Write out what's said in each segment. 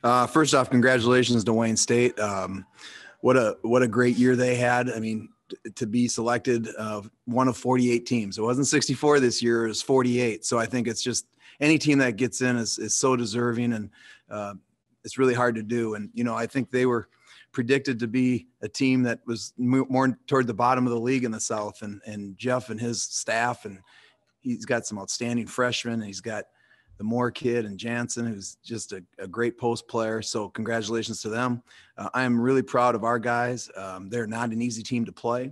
First off, congratulations to Wayne State. What a great year they had. I mean, to be selected one of 48 teams. It wasn't 64 this year, it was 48. So I think it's just any team that gets in is so deserving, and it's really hard to do. And, I think they were predicted to be a team that was more toward the bottom of the league in the South, and Jeff and his staff, and he's got some outstanding freshmen, and he's got the Moore kid and Jansen, who's just a great post player. So congratulations to them. I am really proud of our guys. They're not an easy team to play.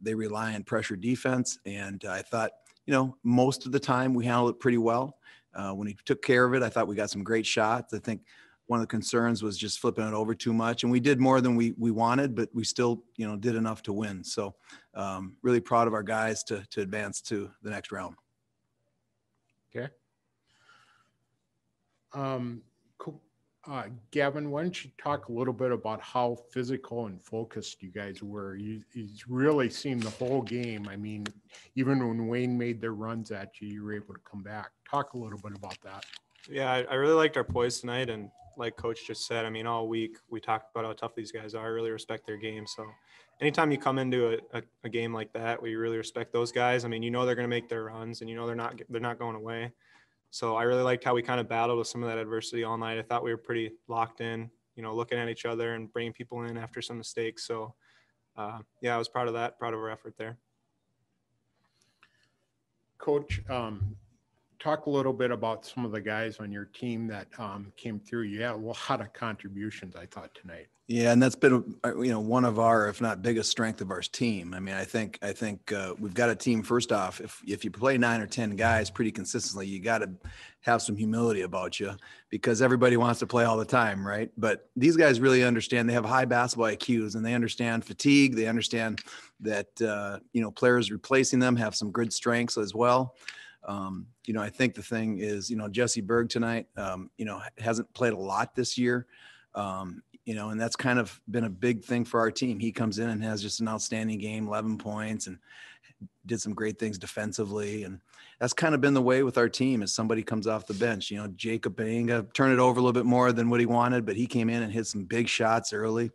They rely on pressure defense. And I thought, most of the time we handled it pretty well. When he took care of it, I thought we got some great shots. I think one of the concerns was just flipping it over too much. And we did more than we wanted, but we still, did enough to win. So really proud of our guys to advance to the next round. Okay. Gavin, why don't you talk a little bit about how physical and focused you guys were? You really seemed the whole game. I mean, even when Wayne made their runs at you, you were able to come back. Talk a little bit about that. Yeah, I really liked our poise tonight. And like Coach just said, I mean, all week we talked about how tough these guys are. I really respect their game. So anytime you come into a game like that where you really respect those guys, I mean, they're going to make their runs, and they're not going away. So I really liked how we kind of battled with some of that adversity all night. I thought we were pretty locked in, looking at each other and bringing people in after some mistakes. So, I was proud of that, proud of our effort there. Coach, talk a little bit about some of the guys on your team that came through. You had a lot of contributions, I thought, tonight. Yeah, and that's been one of our, if not biggest, strength of our team. I mean, I think we've got a team. First off, if you play 9 or 10 guys pretty consistently, you got to have some humility about you, because everybody wants to play all the time, right? But these guys really understand. They have high basketball IQs, and they understand fatigue. They understand that players replacing them have some good strengths as well. I think the thing is, Jesse Berg tonight, hasn't played a lot this year. And that's kind of been a big thing for our team. He comes in and has just an outstanding game, 11 points, and did some great things defensively. And that's kind of been the way with our team, as somebody comes off the bench. Jacob Benga turned it over a little bit more than what he wanted, but he came in and hit some big shots early.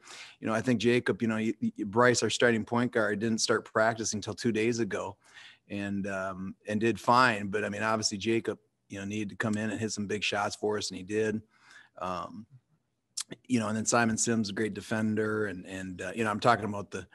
I think Jacob, Bryce, our starting point guard, didn't start practicing until 2 days ago, and did fine. But I mean, obviously Jacob, needed to come in and hit some big shots for us, and he did. And then Simon Sims, a great defender. And I'm talking about the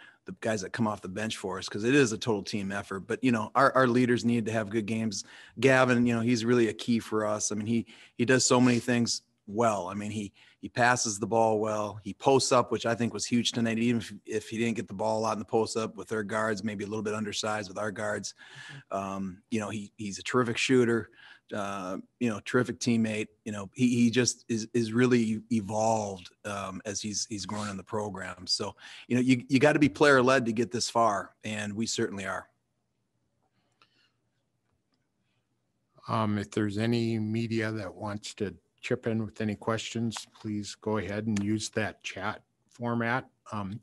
guys that come off the bench for us, because it is a total team effort. But, our leaders need to have good games. Gavin, he's really a key for us. I mean, he does so many things well. I mean, he passes the ball well. He posts up, which I think was huge tonight, even if he didn't get the ball a lot in the post up with their guards, maybe a little bit undersized with our guards. He's a terrific shooter. Terrific teammate. He just is really evolved as he's grown in the program. So, you got to be player led to get this far, and we certainly are. If there's any media that wants to chip in with any questions, please go ahead and use that chat format.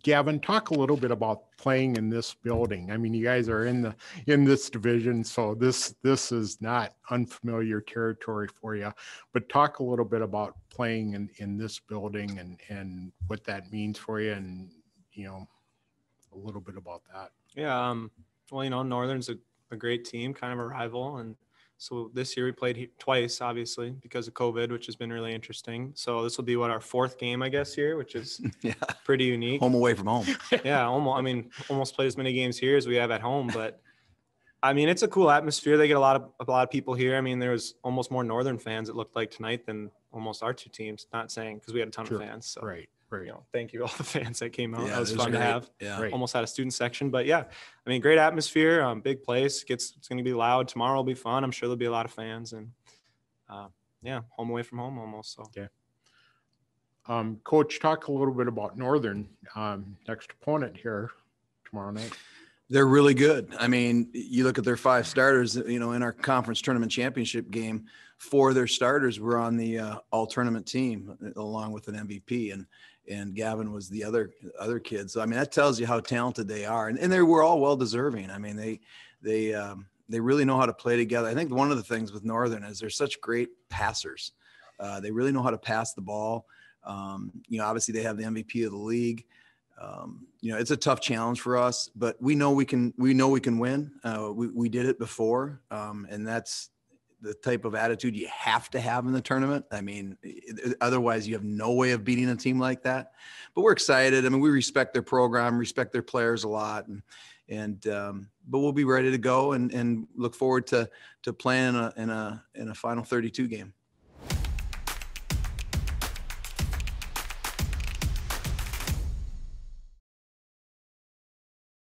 Gavin, talk a little bit about playing in this building. I mean, you guys are in this division, so this is not unfamiliar territory for you. But talk a little bit about playing in this building and what that means for you, and a little bit about that. Yeah, well, Northern's a great team, kind of a rival, and so this year we played twice, obviously, because of COVID, which has been really interesting. So this will be our fourth game, I guess, here, which is pretty unique. Home away from home. Yeah, almost played as many games here as we have at home. But I mean, it's a cool atmosphere. They get a lot of people here. I mean, there was almost more Northern fans, it looked like, tonight than almost our two teams. Not saying, because we had a ton of fans. So. Right. Thank you all the fans that came out. Yeah, that was fun to have. Yeah. Right. Almost had a student section, but yeah, I mean, great atmosphere, big place. It's going to be loud. Tomorrow will be fun. I'm sure there'll be a lot of fans, and home away from home almost. So. Okay. Coach, talk a little bit about Northern, next opponent here tomorrow night. They're really good. I mean, you look at their 5 starters, in our conference tournament championship game, 4 of their starters were on the all tournament team along with an MVP, and Gavin was the other kid. So, I mean, that tells you how talented they are. And they were all well deserving. I mean, they really know how to play together. I think one of the things with Northern is they're such great passers. They really know how to pass the ball. Obviously they have the MVP of the league. It's a tough challenge for us, but we know we can win. We did it before. And that's the type of attitude you have to have in the tournament. I mean, otherwise you have no way of beating a team like that, but we're excited. I mean, we respect their program, respect their players a lot, but we'll be ready to go and look forward to playing in a final 32 game.